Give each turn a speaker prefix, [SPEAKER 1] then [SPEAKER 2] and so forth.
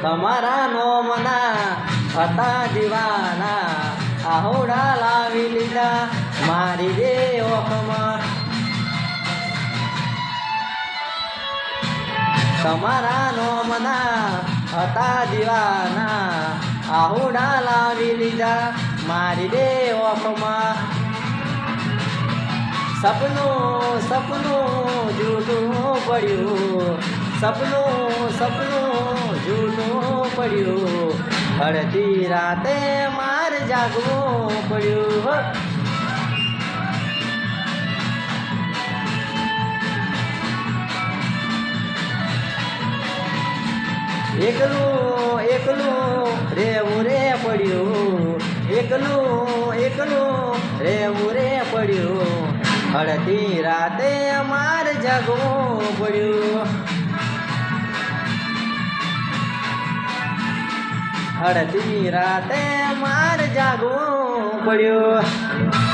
[SPEAKER 1] તમારા નોમના હતા દીવાના આહોડા લાવી લીધા મારી રે ઓખમાં તમારા નોમના હતા દીવાના આહોડા લાવી લીધા મારી રે ઓખમાં સપનું સપનું જૂઠું પડ્યું સપનું જૂઠું પડ્યું અડધી રાતે માર જાગવું પડ્યું એકલું એકલું રેવું રે પડ્યું એકલું રેવું રે પડ્યું અડધી રાતે માર જાગવું પડ્યું અડધી રાતે માર જાગવું પડ્યું